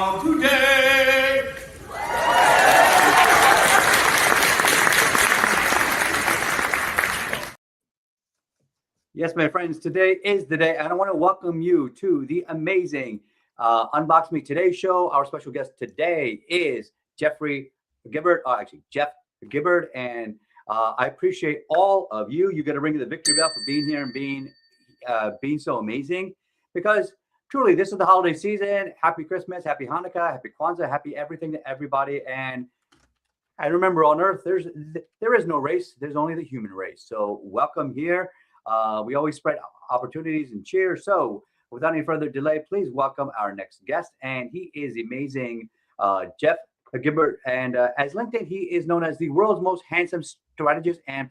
now today. Yes, my friends, today is the day, and I want to welcome you to the amazing Unbox Me Today show. Our special guest today is Jeff Gibbard, and I appreciate all of you. You got to ring the victory bell for being here and being so amazing, because truly, this is the holiday season. Happy Christmas, happy Hanukkah, happy Kwanzaa, happy everything to everybody. And I remember on Earth, there is no race. There's only the human race. So welcome here. We always spread opportunities and cheer. So without any further delay, please welcome our next guest. And he is amazing, Jeff Gibbard. And as LinkedIn, he is known as the world's most handsome strategist and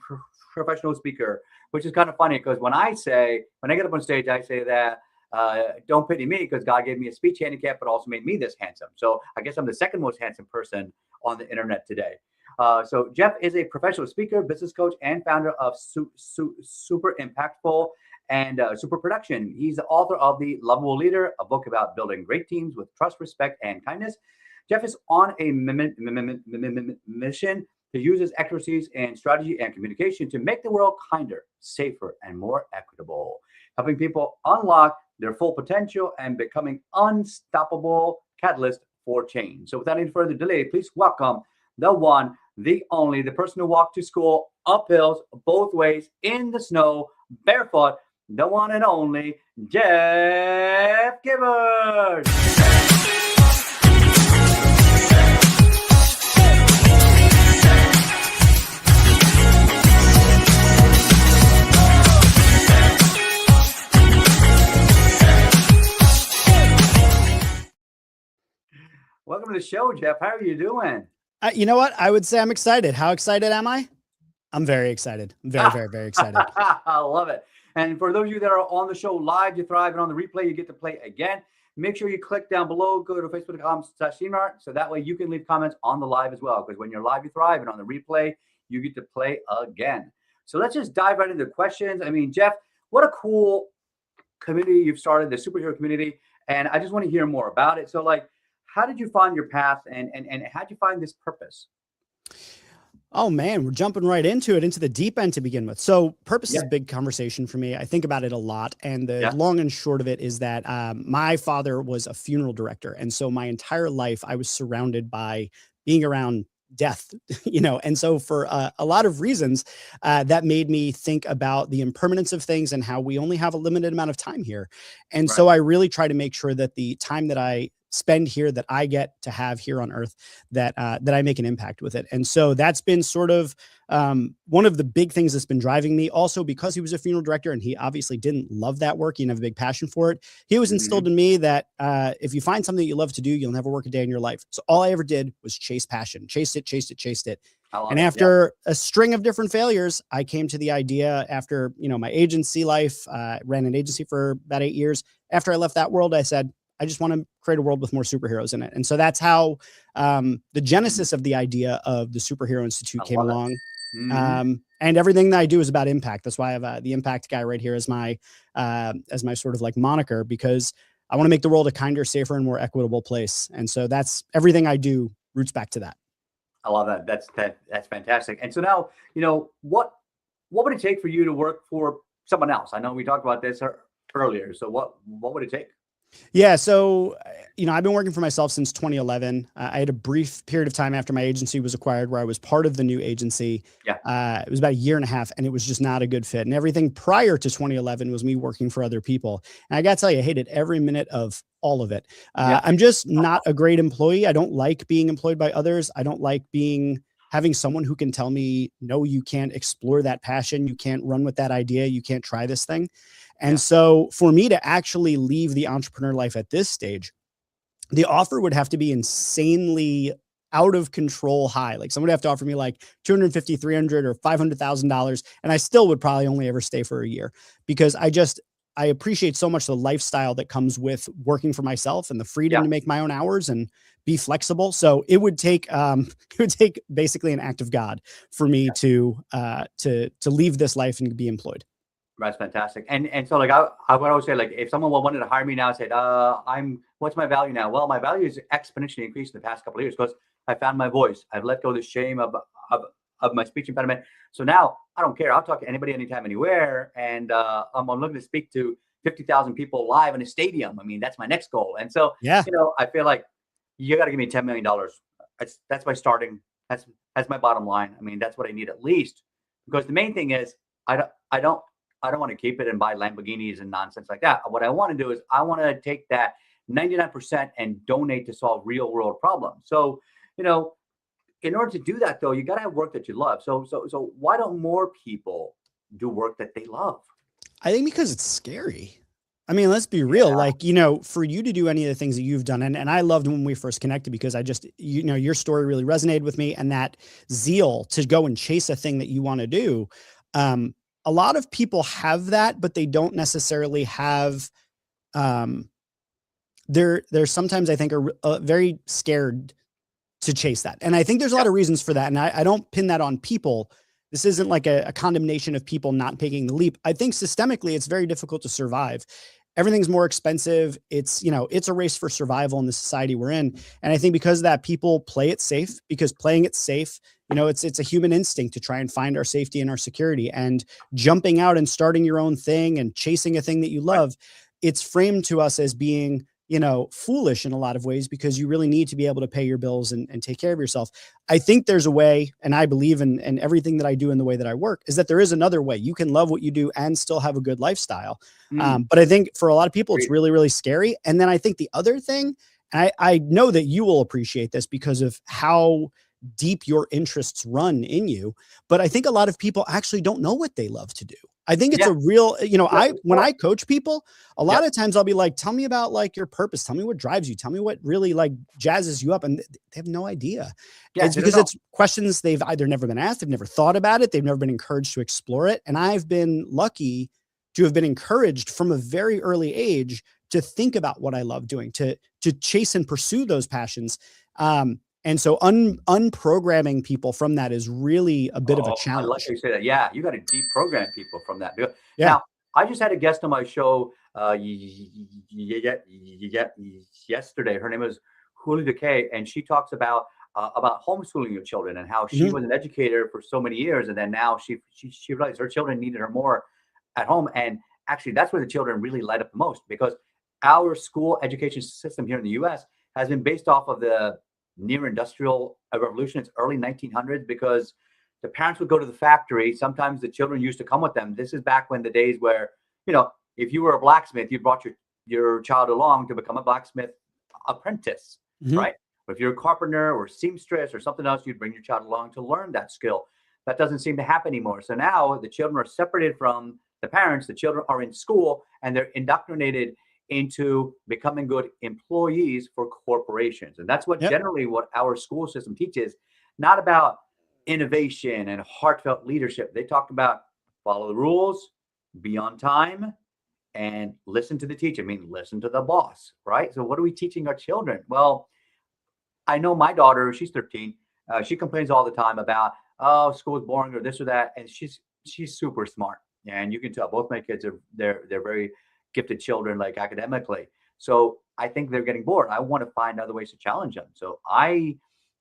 professional speaker, which is kind of funny because when I get up on stage, I say that don't pity me because God gave me a speech handicap, but also made me this handsome. So I guess I'm the second most handsome person on the internet today. So Jeff is a professional speaker, business coach, and founder of Super Impactful and Super Production. He's the author of The Lovable Leader, a book about building great teams with trust, respect, and kindness. Jeff is on a mission to use his expertise in strategy and communication to make the world kinder, safer, and more equitable, helping people unlock their full potential and becoming unstoppable catalyst for change. So without any further delay, please welcome the one, the only, the person who walked to school up hills, both ways, in the snow, barefoot, the one and only Jeff Gibbard. Welcome to the show, Jeff. How are you doing? You know what? I would say I'm excited. How excited am I? I'm very excited. I'm very, very, very excited. I love it. And for those of you that are on the show live, you thrive, and on the replay, you get to play again. Make sure you click down below, go to facebook.com/CMart, so that way you can leave comments on the live as well, because when you're live, you thrive, and on the replay, you get to play again. So let's just dive right into questions. I mean, Jeff, what a cool community you've started, the superhero community, and I just want to hear more about it. So, like, how did you find your path, and how did you find this purpose? Oh man, we're jumping right into it, into the deep end to begin with. So purpose is a big conversation for me. I think about it a lot. And the long and short of it is that my father was a funeral director. And so my entire life I was surrounded by being around death, and so for a lot of reasons, that made me think about the impermanence of things and how we only have a limited amount of time here. And so I really try to make sure that the time that I spend here, that I get to have here on Earth, that I make an impact with it. And so that's been sort of one of the big things that's been driving me. Also, because he was a funeral director and he obviously didn't love that work, he didn't have a big passion for it. He was instilled in me that if you find something that you love to do, you'll never work a day in your life. So all I ever did was chase passion, chased it. And after a string of different failures, I came to the idea after, my agency life, ran an agency for about 8 years. After I left that world, I said, I just want to create a world with more superheroes in it. And so that's how the genesis of the idea of the Superhero Institute came along. And everything that I do is about impact. That's why I have the impact guy right here as my sort of like moniker, because I want to make the world a kinder, safer, and more equitable place. And so that's everything I do roots back to that. I love that. That's fantastic. And so now, what would it take for you to work for someone else? I know we talked about this earlier. So what would it take? Yeah. So, I've been working for myself since 2011. I had a brief period of time after my agency was acquired where I was part of the new agency. It was about 1.5 years, and it was just not a good fit. And everything prior to 2011 was me working for other people. And I got to tell you, I hated every minute of all of it. I'm just not a great employee. I don't like being employed by others. I don't like having someone who can tell me, no, you can't explore that passion. You can't run with that idea. You can't try this thing. And so for me to actually leave the entrepreneur life at this stage, the offer would have to be insanely out of control high. Like someone would have to offer me like $250,000, $300,000 or $500,000. And I still would probably only ever stay for a year, because I appreciate so much the lifestyle that comes with working for myself and the freedom to make my own hours and be flexible. So it would take basically an act of God for me to leave this life and be employed. That's fantastic. And so like I would always say, like, if someone wanted to hire me now, I said, what's my value now? Well, my value is exponentially increased in the past couple of years because I found my voice. I've let go of the shame of my speech impediment. So now I don't care. I'll talk to anybody, anytime, anywhere. And I'm looking to speak to 50,000 people live in a stadium. I mean, that's my next goal. And so, Yeah. I feel like you got to give me $10 million. That's my starting. That's my bottom line. I mean, that's what I need at least, because the main thing is I don't want to keep it and buy Lamborghinis and nonsense like that. What I want to do is I want to take that 99% and donate to solve real world problems. So, in order to do that, though, you got to have work that you love. So why don't more people do work that they love? I think because it's scary. I mean, let's be real. Like, for you to do any of the things that you've done, and I loved when we first connected because I just, your story really resonated with me, and that zeal to go and chase a thing that you want to do. A lot of people have that, but they don't necessarily have, they're sometimes, I think, are very scared to chase that. And I think there's a lot of reasons for that. And I don't pin that on people. This isn't like a condemnation of people not taking the leap. I think systemically it's very difficult to survive. Everything's more expensive. It's, it's a race for survival in the society we're in. And I think because of that, people play it safe, because playing it safe, it's a human instinct to try and find our safety and our security, and jumping out and starting your own thing and chasing a thing that you love. It's framed to us as being, foolish in a lot of ways, because you really need to be able to pay your bills and take care of yourself. I think there's a way, and I believe in everything that I do in the way that I work, is that there is another way. You can love what you do and still have a good lifestyle. But I think for a lot of people, it's really, really scary. And then I think the other thing, and I know that you will appreciate this because of how deep your interests run in you, but I think a lot of people actually don't know what they love to do. I think it's a real, when I coach people, a lot of times I'll be like, tell me about like your purpose. Tell me what drives you. Tell me what really like jazzes you up. And they have no idea. It's because it's questions they've either never been asked, they've never thought about it, they've never been encouraged to explore it. And I've been lucky to have been encouraged from a very early age to think about what I love doing, to chase and pursue those passions. And so unprogramming people from that is really a bit of a challenge. I like how you say that. Yeah, you got to deprogram people from that. Now, I just had a guest on my show yesterday. Her name is Julie Decay, and she talks about homeschooling your children and how she was an educator for so many years, and then now she realized her children needed her more at home. And actually, that's where the children really light up the most, because our school education system here in the U.S. has been based off of the near industrial revolution. It's early 1900s, because the parents would go to the factory. Sometimes the children used to come with them. This is back when the days where, if you were a blacksmith, you brought your child along to become a blacksmith apprentice, right? But if you're a carpenter or seamstress or something else, you'd bring your child along to learn that skill. That doesn't seem to happen anymore. So now the children are separated from the parents. The children are in school and they're indoctrinated into becoming good employees for corporations. And that's what generally what our school system teaches, not about innovation and heartfelt leadership. They talk about follow the rules, be on time, and listen to the teacher. I mean, listen to the boss, right? So what are we teaching our children? Well, I know my daughter, she's 13. She complains all the time about, school is boring or this or that. And she's super smart. And you can tell both my kids they're very gifted children, like academically. So I think they're getting bored. I want to find other ways to challenge them. So I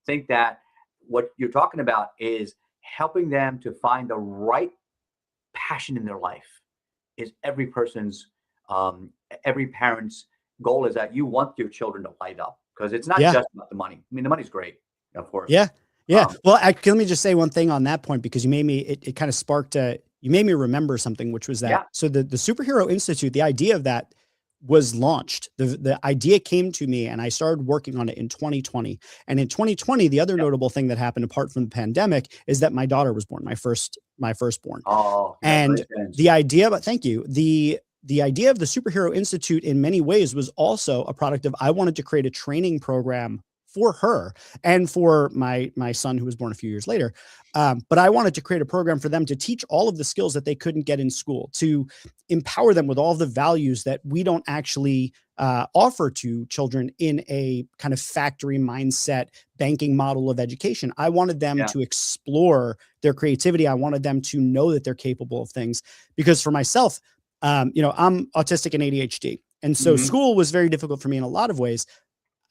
think that what you're talking about is helping them to find the right passion in their life. Is every person's, every parent's goal is that you want your children to light up, because it's not just about the money. I mean, the money's great, of course. Yeah. Well, let me just say one thing on that point, because you made me, it kind of sparked you made me remember something, which was that. So the Superhero Institute, the idea of that was launched. The idea came to me and I started working on it in 2020. And in 2020, the other notable thing that happened apart from the pandemic is that my daughter was born, my firstborn. Oh, and the idea, but thank you. The idea of the Superhero Institute in many ways was also a product of, I wanted to create a training program for her and for my son who was born a few years later. But I wanted to create a program for them to teach all of the skills that they couldn't get in school, to empower them with all the values that we don't actually offer to children in a kind of factory mindset banking model of education. I wanted them to explore their creativity. I wanted them to know that they're capable of things, because for myself, I'm autistic and ADHD. And so school was very difficult for me in a lot of ways.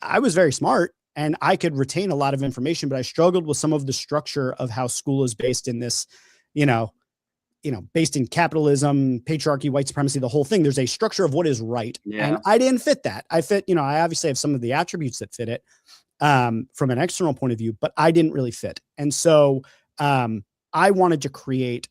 I was very smart and I could retain a lot of information, but I struggled with some of the structure of how school is based in this, based in capitalism, patriarchy, white supremacy, the whole thing. There's a structure of what is right. And I didn't fit that. I fit, I obviously have some of the attributes that fit it from an external point of view, but I didn't really fit. And so I wanted to create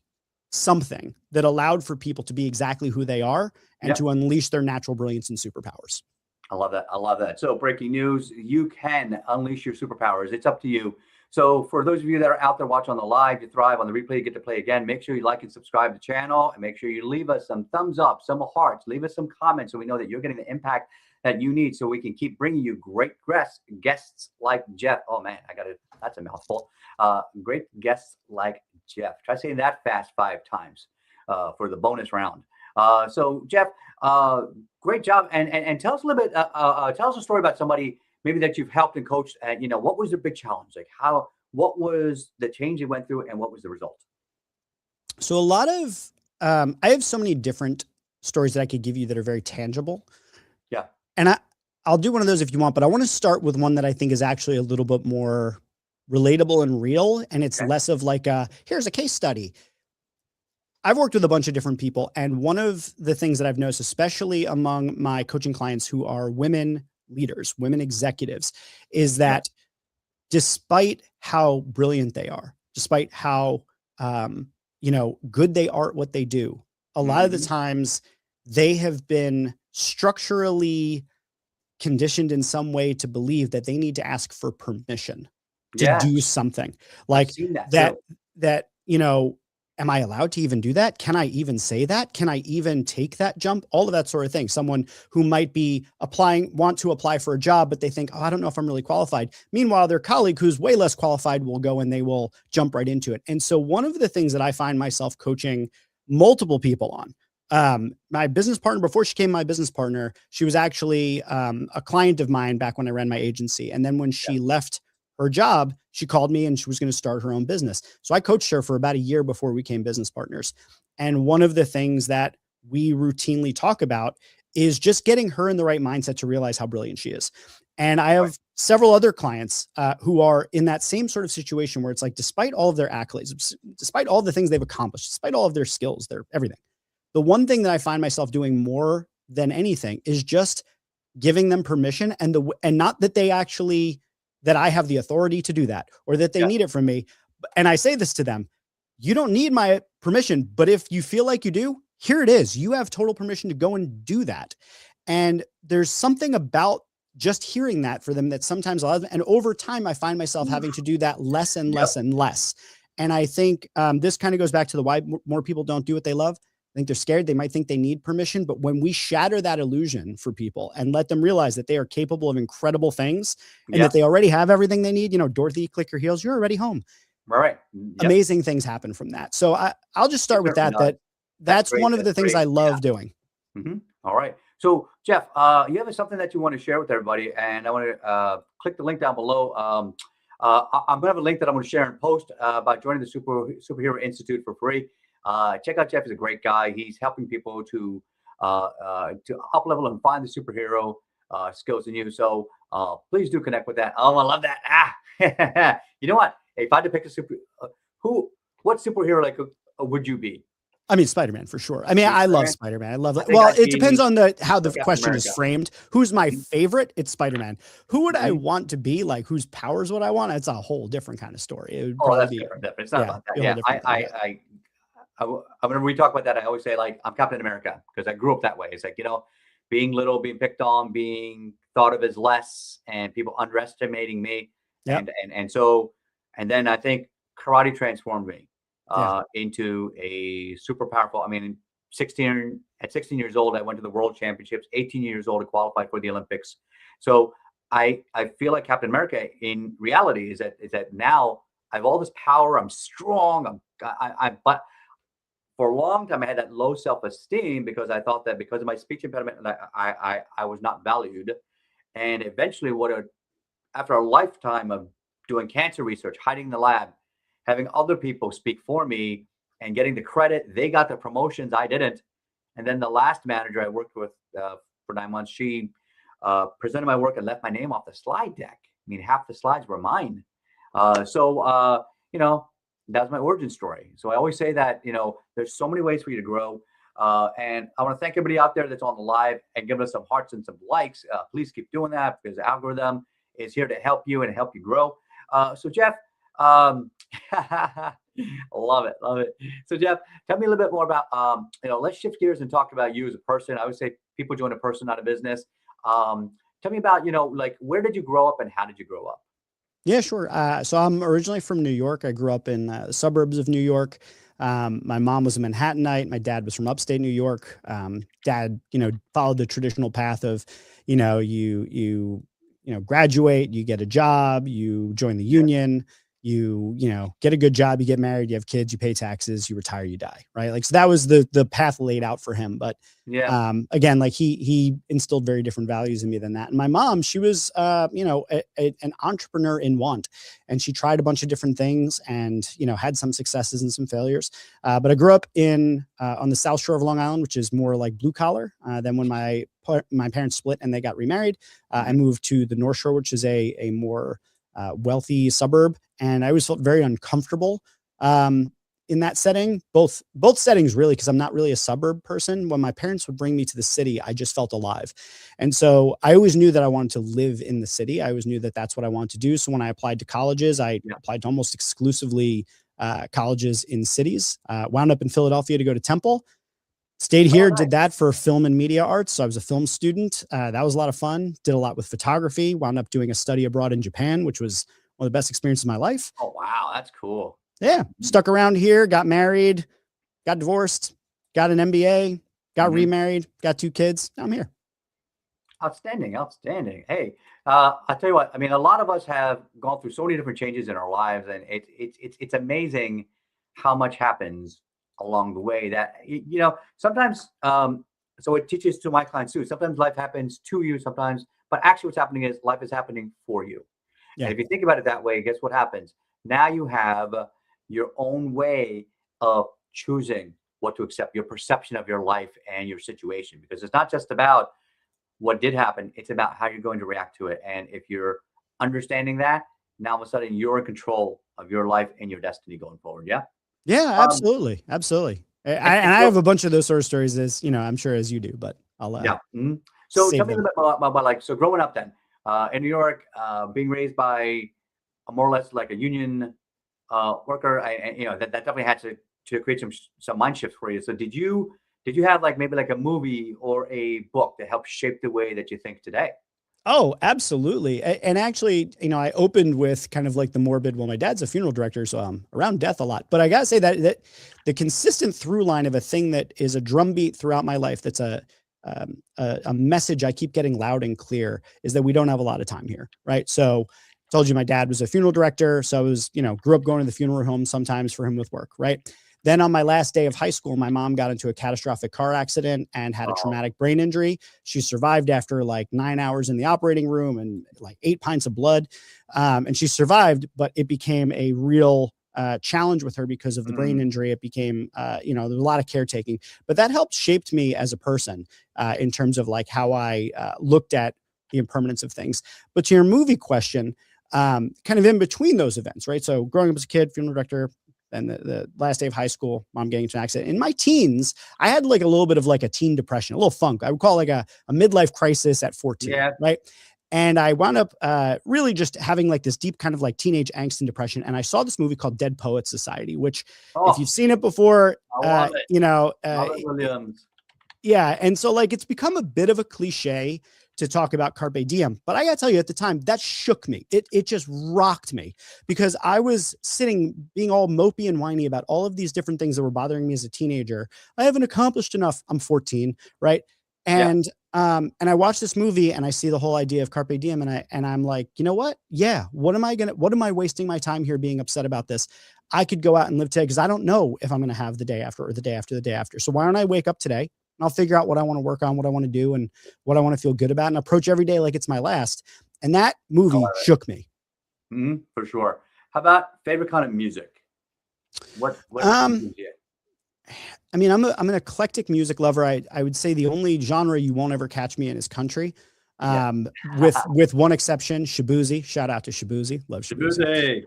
something that allowed for people to be exactly who they are and to unleash their natural brilliance and superpowers. I love that. I love that. So breaking news, you can unleash your superpowers. It's up to you. So for those of you that are out there watching on the live, you thrive on the replay, you get to play again. Make sure you like and subscribe to the channel, and make sure you leave us some thumbs up, some hearts, leave us some comments so we know that you're getting the impact that you need, so we can keep bringing you great guests like Jeff. Oh man, that's a mouthful. Great guests like Jeff. Try saying that fast 5 times for the bonus round. So Jeff, great job. And tell us a little bit, tell us a story about somebody maybe that you've helped and coached, and what was their big challenge? Like what was the change they went through and what was the result? So a lot of, I have so many different stories that I could give you that are very tangible. Yeah. And I'll do one of those if you want, but I want to start with one that I think is actually a little bit more relatable and real. And it's less of like here's a case study. I've worked with a bunch of different people. And one of the things that I've noticed, especially among my coaching clients who are women leaders, women executives, is that despite how brilliant they are, despite how, good they are at what they do, a lot of the times they have been structurally conditioned in some way to believe that they need to ask for permission to do something like that, am I allowed to even do that? Can I even say that? Can I even take that jump? All of that sort of thing. Someone who might be want to apply for a job, but they think, oh, I don't know if I'm really qualified. Meanwhile, their colleague who's way less qualified will go and they will jump right into it. And so one of the things that I find myself coaching multiple people on, my business partner, before she became my business partner, she was actually a client of mine back when I ran my agency. And then when she left her job, she called me and she was going to start her own business. So I coached her for about a year before we became business partners. And one of the things that we routinely talk about is just getting her in the right mindset to realize how brilliant she is. And I have several other clients who are in that same sort of situation where it's like, despite all of their accolades, despite all the things they've accomplished, despite all of their skills, their everything, the one thing that I find myself doing more than anything is just giving them permission, and not that they actually, that I have the authority to do that or that they need it from me. And I say this to them, you don't need my permission, but if you feel like you do, here it is. You have total permission to go and do that. And there's something about just hearing that for them that sometimes and over time, I find myself having to do that less and less and less. And I think this kind of goes back to the why more people don't do what they love. I think they're scared. They might think they need permission, but when we shatter that illusion for people and let them realize that they are capable of incredible things and that they already have everything they need, Dorothy, click your heels, you're already home. Right. Amazing things happen from that. So I'll just start with that's one of the things I love doing. All right. So Jeff, you have something that you want to share with everybody, and I want to click the link down below. I'm going to have a link that I'm going to share in post about joining the Superhero Institute for free. Check out Jeff. He's a great guy. He's helping people to up level and find the superhero skills in you. So please do connect with that. Oh, I love that. You know what? If I had to pick a what superhero would you be? I mean, Spider-Man for sure. I mean, I love Spider-Man. I love it. Well, it depends on how the question is framed. Who's my favorite? It's Spider-Man. Who would I want to be? Like, whose powers would I want? It's a whole different kind of story. It would probably be different. It's not about that. Yeah, whenever we talk about that, I always say, like, I'm Captain America, because I grew up that way. It's like, being little, being picked on, being thought of as less, and people underestimating me. And then I think karate transformed me into a super powerful. I mean, at 16 years old, I went to the World Championships. 18 years old, I qualified for the Olympics. So I feel like Captain America in reality is that now I have all this power. I'm strong. But for a long time I had that low self-esteem because I thought that because of my speech impediment, I was not valued. And eventually, after a lifetime of doing cancer research, hiding in the lab, having other people speak for me, and getting the credit, they got the promotions, I didn't. And then the last manager I worked with for 9 months, she presented my work and left my name off the slide deck. I mean, half the slides were mine. You know, that's my origin story. So I always say that, you know, there's so many ways for you to grow. And I want to thank everybody out there that's on the live and giving us some hearts and some likes. Please keep doing that because the algorithm is here to help you and help you grow. So Jeff, love it, love it. So Jeff, tell me a little bit more about, you know, let's shift gears and talk about you as a person. I would say people join a person, not a business. Tell me about, you know, like, where did you grow up and how did you grow up? Yeah, sure. So I'm originally from New York. I grew up in the suburbs of New York. My mom was a Manhattanite. My dad was from upstate New York. Dad, you know, followed the traditional path of, you know, you know, graduate, you get a job, you join the union, you know, get a good job, you get married, you have kids, you pay taxes, you retire, you die. Right. Like, so that was the path laid out for him. But again, like he instilled very different values in me than that. And my mom, she was, you know, an entrepreneur in want, and she tried a bunch of different things and, you know, had some successes and some failures. But I grew up on the South Shore of Long Island, which is more like blue collar. Then when my parents split and they got remarried, I moved to the North Shore, which is a more wealthy suburb. And I always felt very uncomfortable in that setting, both settings really, because I'm not really a suburb person. When my parents would bring me to the city, I just felt alive. And so I always knew that I wanted to live in the city. I always knew that that's what I wanted to do. So when I applied to colleges, I applied to almost exclusively colleges in cities, wound up in Philadelphia to go to Temple. Stayed here, did that for film and media arts. So I was a film student. That was a lot of fun. Did a lot with photography, wound up doing a study abroad in Japan, which was one of the best experiences of my life. Oh, wow. That's cool. Yeah. Stuck around here, got married, got divorced, got an MBA, got remarried, got 2 kids. Now I'm here. Outstanding. Outstanding. Hey, I'll tell you what, I mean, a lot of us have gone through so many different changes in our lives, and it's amazing how much happens along the way that, you know, sometimes, so it teaches to my clients too. Sometimes life happens to you sometimes, but actually what's happening is life is happening for you. Yeah. And if you think about it that way, guess what happens? Now you have your own way of choosing what to accept, your perception of your life and your situation, because it's not just about what did happen. It's about how you're going to react to it. And if you're understanding that, now all of a sudden you're in control of your life and your destiny going forward. Yeah. Yeah, absolutely. Absolutely. I have a bunch of those sort of stories, as you know, I'm sure as you do, but I'll So tell me a little bit about like, so growing up then in New York, being raised by a more or less like a union worker, you know, that definitely had to create some mind shifts for you. So did you have like maybe like a movie or a book that helped shape the way that you think today? Oh, absolutely. And actually, you know, I opened with kind of like the morbid, well, my dad's a funeral director, so around death a lot. But I got to say that the consistent through line of a thing that is a drumbeat throughout my life, that's a message I keep getting loud and clear, is that we don't have a lot of time here, right? So I told you my dad was a funeral director. So I was, you know, grew up going to the funeral home sometimes for him with work, right? Then on my last day of high school, my mom got into a catastrophic car accident and had a traumatic brain injury. She survived after like 9 hours in the operating room and like 8 pints of blood. And she survived, but it became a real challenge with her because of the brain injury. It became, you know, there was a lot of caretaking, but that helped shaped me as a person in terms of like how I looked at the impermanence of things. But to your movie question, kind of in between those events, right? So growing up as a kid, funeral director, and the last day of high school, mom getting into an accident. In my teens, I had like a little bit of like a teen depression, a little funk. I would call it like a midlife crisis at 14, right? And I wound up really just having like this deep kind of like teenage angst and depression. And I saw this movie called Dead Poets Society, which if you've seen it before, you know, yeah. And so like, it's become a bit of a cliche to talk about carpe diem, but I gotta tell you, at the time that shook me. It just rocked me, because I was sitting being all mopey and whiny about all of these different things that were bothering me as a teenager. I haven't accomplished enough. I'm 14, right? And I watch this movie and I see the whole idea of carpe diem, and I'm like, you know what? Yeah, what am I wasting my time here being upset about this? I could go out and live today because I don't know if I'm going to have the day after or the day after the day after. So why don't I wake up today and I'll figure out what I want to work on, what I want to do, and what I want to feel good about, and approach every day like it's my last. And that movie shook me. For sure. How about favorite kind of music? What I mean, I'm an eclectic music lover. I would say the only genre you won't ever catch me in is country. With one exception, Shabuzi. Shout out to Shabuzi. Love Shabuzi.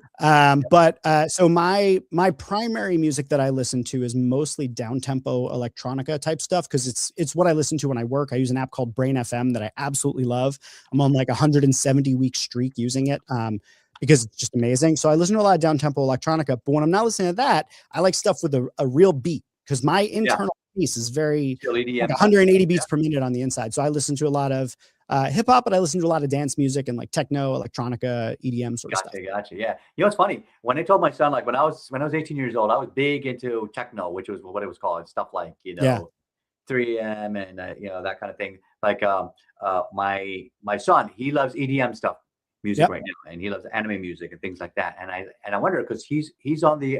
So my primary music that I listen to is mostly down-tempo electronica type stuff, because it's what I listen to when I work. I use an app called Brain FM that I absolutely love. I'm on like a 170-week streak using it. Because it's just amazing. So I listen to a lot of down-tempo electronica, but when I'm not listening to that, I like stuff with a real beat, because my internal piece is very like 180 beats per minute on the inside. So I listen to a lot of hip hop, but I listen to a lot of dance music and like techno, electronica, EDM sort of stuff. Gotcha. Yeah. You know, it's funny. When I told my son, like when I was 18 years old, I was big into techno, which was what it was called. Stuff like, 3M and, that kind of thing. Like my son, he loves EDM stuff. Music right now, and he loves anime music and things like that. And I wonder, because he's on the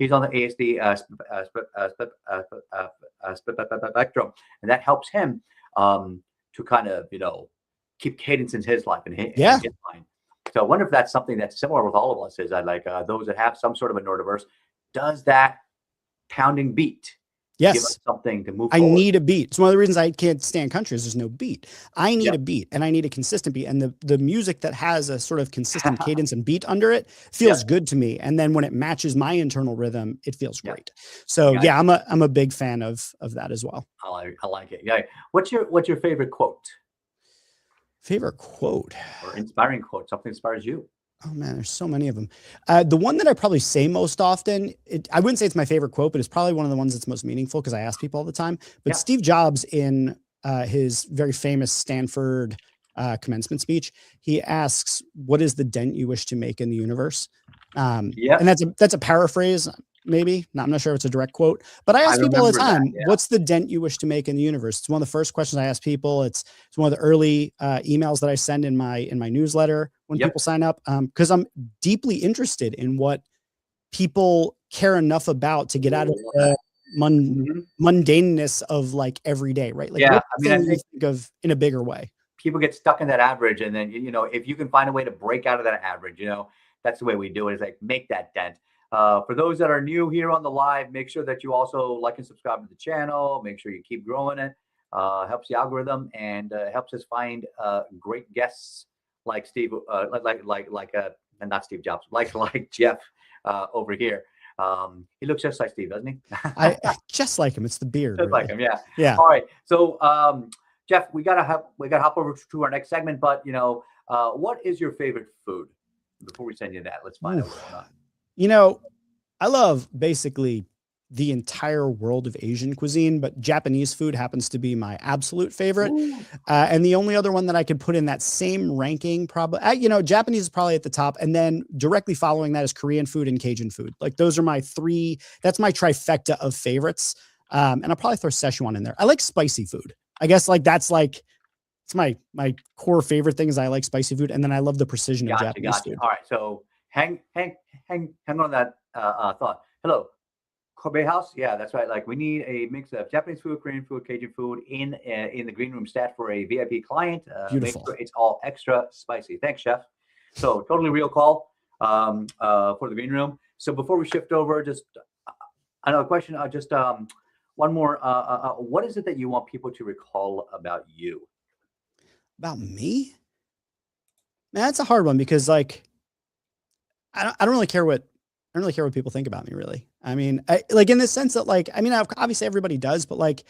ASD spectrum, and that helps him to kind of keep cadence in his life and his mind. So I wonder if that's something that's similar with all of us. Is that like those that have some sort of a neurodiverse, does that pounding beat give us something to move forward? I need a beat. It's one of the reasons I can't stand country is there's no beat. I need a beat, and I need a consistent beat. And the music that has a sort of consistent cadence and beat under it feels good to me. And then when it matches my internal rhythm, it feels great. So I'm a big fan of that as well. I like it. Yeah. What's your favorite quote? Favorite quote or inspiring quote? Something inspires you? Oh man, there's so many of them. The one that I probably say most often, I wouldn't say it's my favorite quote, but it's probably one of the ones that's most meaningful because I ask people all the time. But Steve Jobs, in his very famous Stanford commencement speech, he asks, "What is the dent you wish to make in the universe?" And that's a paraphrase. Maybe I'm not sure if it's a direct quote, but I ask people all the time, what's the dent you wish to make in the universe? It's one of the first questions I ask people. It's one of the early emails that I send in my newsletter when people sign up. Cause I'm deeply interested in what people care enough about to get out of the mundaneness of like every day, right? Like, I think of in a bigger way. People get stuck in that average. And then, if you can find a way to break out of that average, that's the way we do it, is like make that dent. For those that are new here on the live, make sure that you also like and subscribe to the channel. Make sure you keep growing it. Helps the algorithm and helps us find great guests like Steve, not Steve Jobs, like Jeff over here. He looks just like Steve, doesn't he? I just like him. It's the beard. Just really. like him, yeah. All right, so Jeff, we gotta hop over to our next segment. But what is your favorite food? Before we send you that, let's find out what's going on. I love basically the entire world of Asian cuisine, but Japanese food happens to be my absolute favorite. And the only other one that I could put in that same ranking, probably, Japanese is probably at the top. And then directly following that is Korean food and Cajun food. Like those are my three, that's my trifecta of favorites. And I'll probably throw Szechuan in there. I like spicy food. I guess it's my core favorite thing is I like spicy food. And then I love the precision of Japanese food. All right. So hang on that thought. Hello, Kobe House. Yeah, that's right. Like we need a mix of Japanese food, Korean food, Cajun food in the green room stat for a VIP client. Beautiful. Make sure it's all extra spicy. Thanks, chef. So totally real call for the green room. So before we shift over, just another question. One more. What is it that you want people to recall about you? About me? Man, that's a hard one because like I don't really care what people think about me, really. I mean, like in the sense that like, I mean, obviously everybody does, but like,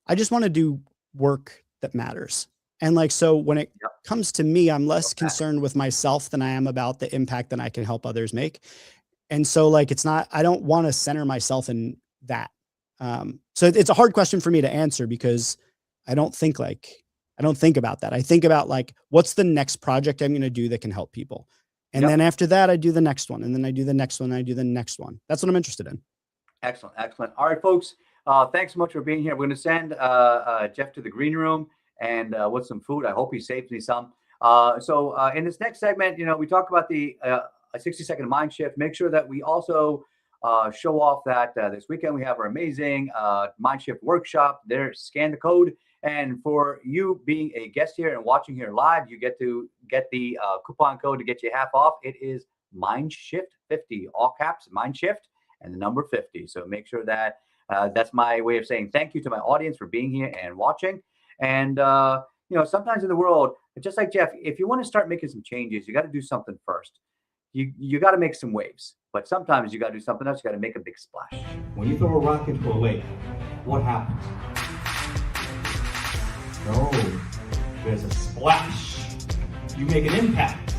I just want to do work that matters. And like, so when it comes to me, I'm less concerned with myself than I am about the impact that I can help others make. And so like, I don't want to center myself in that. So it's a hard question for me to answer because I don't think about that. I think about like, what's the next project I'm going to do that can help people? And then after that, I do the next one. And then I do the next one. And I do the next one. That's what I'm interested in. Excellent. All right, folks. Thanks so much for being here. We're going to send Jeff to the green room and with some food. I hope he saves me some. In this next segment, we talk about the a 60-second mind shift. Make sure that we also show off that this weekend we have our amazing mind shift workshop. There, scan the code. And for you being a guest here and watching here live, you get to get the coupon code to get you half off. It is MindShift50, all caps, MindShift, and the number 50. So make sure that that's my way of saying thank you to my audience for being here and watching. And sometimes in the world, just like Jeff, if you want to start making some changes, you got to do something first. You got to make some waves, but sometimes you got to do something else. You got to make a big splash. When you throw a rock into a lake, what happens? No, there's a splash. You make an impact,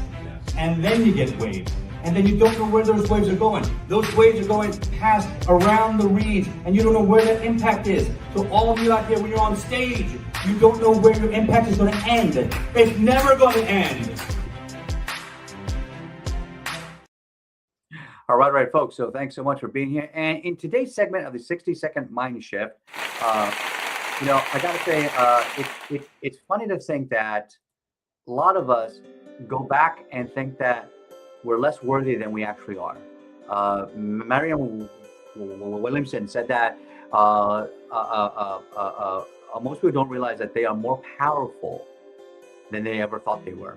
and then you get waves. And then you don't know where those waves are going. Those waves are going past around the reeds, and you don't know where that impact is. So all of you out there, when you're on stage, you don't know where your impact is going to end. It's never going to end. All right, folks. So thanks so much for being here. And in today's segment of the 60-second mind shift, I got to say, it's funny to think that a lot of us go back and think that we're less worthy than we actually are. Marianne Williamson said that most people don't realize that they are more powerful than they ever thought they were.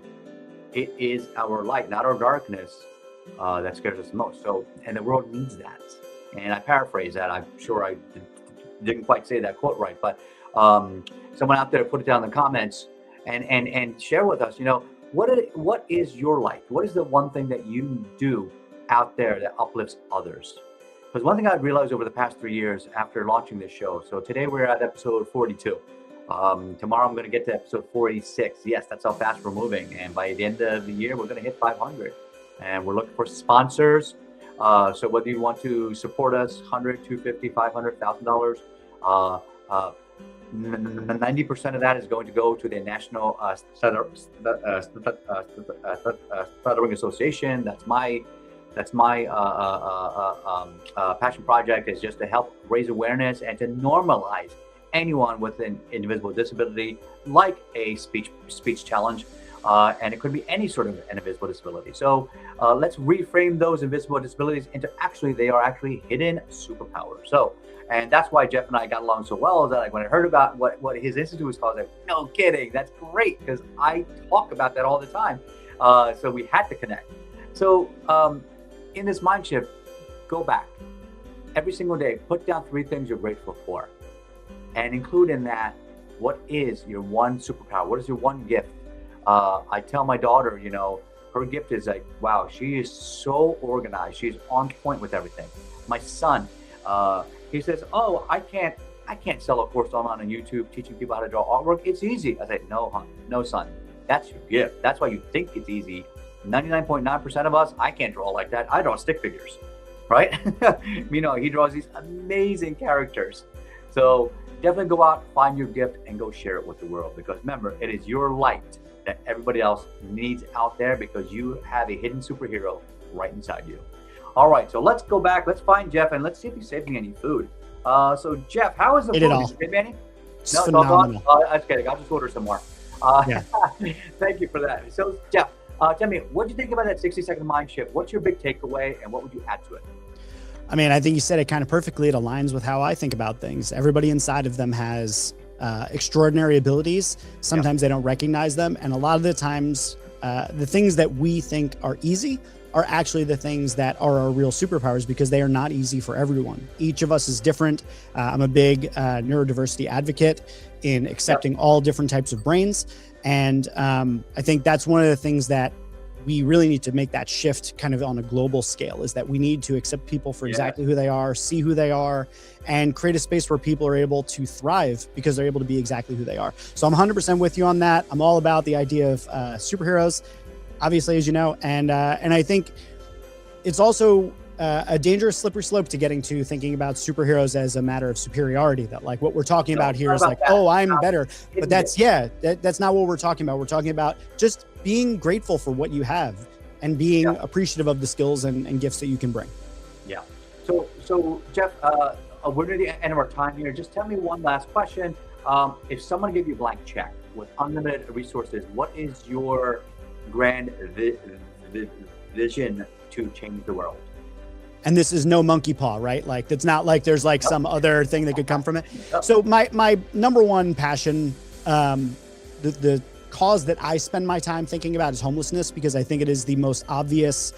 It is our light, not our darkness, that scares us the most. So, and the world needs that. And I paraphrase that. I'm sure I didn't quite say that quote right, but someone out there put it down in the comments and share with us, what is your light? What is the one thing that you do out there that uplifts others? Because one thing I've realized over the past 3 years after launching this show, so today we're at episode 42. Tomorrow I'm going to get to episode 46. Yes, that's how fast we're moving. And by the end of the year, we're going to hit 500. And we're looking for sponsors. So whether you want to support us, $100, $250, $500, $1,000, 90% of that is going to go to the National Stuttering Association. That's my passion project, is just to help raise awareness and to normalize anyone with an invisible disability, like a speech challenge, and it could be any sort of an invisible disability. So let's reframe those invisible disabilities into they are actually hidden superpowers. So. And that's why Jeff and I got along so well, is that when I heard about what his institute was called, I was like, no kidding, that's great, because I talk about that all the time. So we had to connect. So in this mind shift, go back. Every single day, put down 3 things you're grateful for. And include in that, what is your one superpower? What is your one gift? I tell my daughter, her gift is like, wow, she is so organized. She's on point with everything. My son, he says, oh, I can't sell a course online on YouTube teaching people how to draw artwork. It's easy. I said, no, son, that's your gift. That's why you think it's easy. 99.9% of us, I can't draw like that. I draw stick figures, right? He draws these amazing characters. So definitely go out, find your gift, and go share it with the world. Because remember, it is your light that everybody else needs out there, because you have a hidden superhero right inside you. All right, so let's go back. Let's find Jeff, and let's see if he's saving any food. So Jeff, how is the food? Did you save any? No, phenomenal. I'm just kidding. I'll just order some more. Yeah. Thank you for that. So Jeff, tell me, what do you think about that 60-second mind shift? What's your big takeaway, and what would you add to it? I mean, I think you said it kind of perfectly. It aligns with how I think about things. Everybody inside of them has extraordinary abilities. Sometimes they don't recognize them. And a lot of the times, the things that we think are easy are actually the things that are our real superpowers, because they are not easy for everyone. Each of us is different. I'm a big neurodiversity advocate in accepting all different types of brains. And I think that's one of the things that we really need to make that shift kind of on a global scale, is that we need to accept people for exactly who they are, see who they are, and create a space where people are able to thrive because they're able to be exactly who they are. So I'm 100% with you on that. I'm all about the idea of superheroes, obviously, as you know, and I think it's also a dangerous slippery slope to getting to thinking about superheroes as a matter of superiority. That like what we're talking about here is like, oh, I'm better, but that's that's not what we're talking about. We're talking about just being grateful for what you have and being appreciative of the skills and gifts that you can bring. Yeah. So Jeff, we're near the end of our time here. Just tell me one last question. If someone gave you a blank check with unlimited resources, what is your grand vision to change the world? And this is no monkey paw, right? Like, it's not like there's like some other thing that could come from it. So my number one passion, the cause that I spend my time thinking about is homelessness, because I think it is the most obvious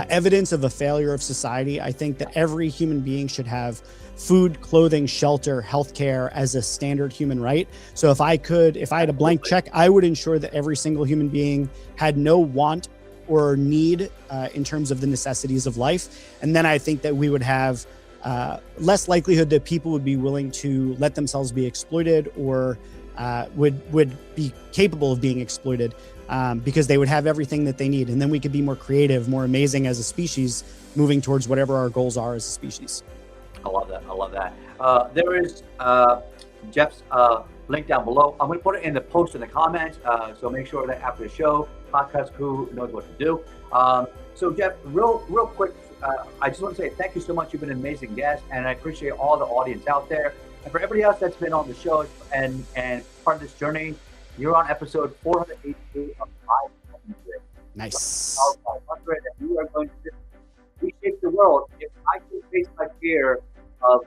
evidence of a failure of society. I think that every human being should have food, clothing, shelter, healthcare as a standard human right. So if I had a blank check, I would ensure that every single human being had no want or need in terms of the necessities of life. And then I think that we would have less likelihood that people would be willing to let themselves be exploited or would be capable of being exploited because they would have everything that they need. And then we could be more creative, more amazing as a species, moving towards whatever our goals are as a species. I love that. I love that. There is Jeff's link down below. I'm going to put it in the post in the comments. So make sure that after the show, podcast crew knows what to do. So Jeff, real quick, I just want to say thank you so much. You've been an amazing guest, and I appreciate all the audience out there. And for everybody else that's been on the show and part of this journey, you're on episode 488 of 500. Nice. 500, and you are going to reshape the world. If I can face my fear of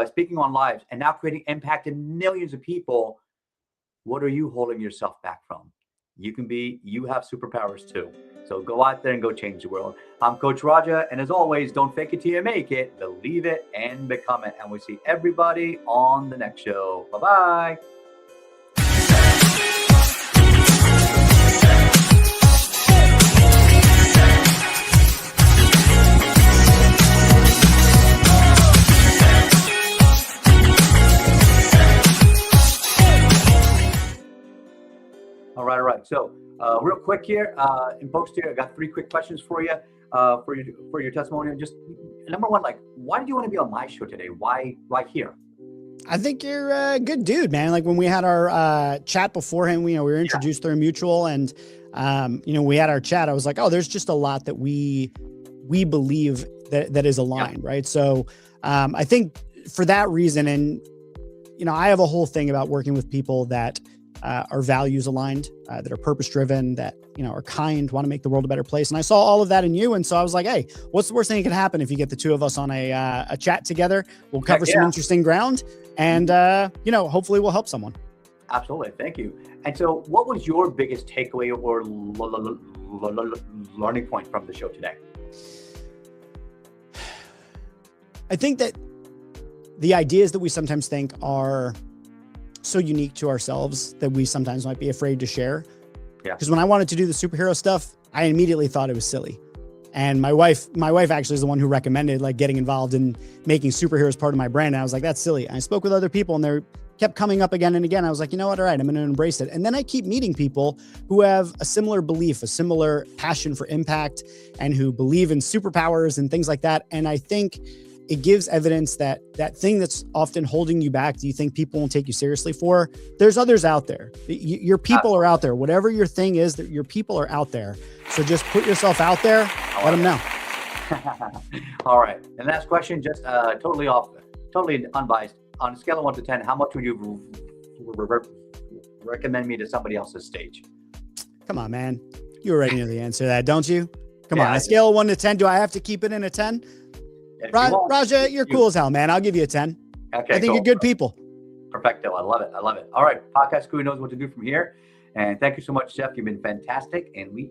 speaking on lives and now creating impact in millions of people, what are you holding yourself back from? You have superpowers too. So go out there and go change the world. I'm Coach Raja, and as always, don't fake it till you make it, believe it and become it. And we'll see everybody on the next show. Bye-bye. All right. So real quick here, in post here, I got 3 quick questions for you, for your testimonial. Just number one, like, why did you want to be on my show today? Why here? I think you're a good dude, man. Like when we had our chat beforehand, we were introduced through a mutual, and we had our chat. I was like, oh, there's just a lot that we believe that is aligned, right? So I think for that reason, and I have a whole thing about working with people that are values aligned, that are purpose driven, that are kind, want to make the world a better place. And I saw all of that in you, and so I was like, hey, what's the worst thing that could happen if you get the two of us on a chat together? We'll cover some interesting ground, and hopefully we'll help someone. Absolutely. Thank you. And so what was your biggest takeaway or learning point from the show today? I think that the ideas that we sometimes think are so unique to ourselves that we sometimes might be afraid to share. Yeah. Because when I wanted to do the superhero stuff, I immediately thought it was silly. And my wife actually is the one who recommended like getting involved in making superheroes part of my brand. And I was like, that's silly. And I spoke with other people, and they kept coming up again and again. I was like, you know what? All right, I'm going to embrace it. And then I keep meeting people who have a similar belief, a similar passion for impact, and who believe in superpowers and things like that. And I think it gives evidence that that thing that's often holding you back, do you think people won't take you seriously for? There's others out there. Your people are out there. Whatever your thing is, that your people are out there. So just put yourself out there. Let them know. All right. And last question, just totally unbiased. On a scale of 1 to 10, how much would you recommend me to somebody else's stage? Come on, man. You already know the answer to that, don't you? Come on. A scale of 1 to 10, do I have to keep it in a 10? Raja, you're cool as hell, man. I'll give you a 10. Okay, I think you're good people. Perfecto. I love it. All right. Podcast crew knows what to do from here. And thank you so much, Jeff. You've been fantastic. And we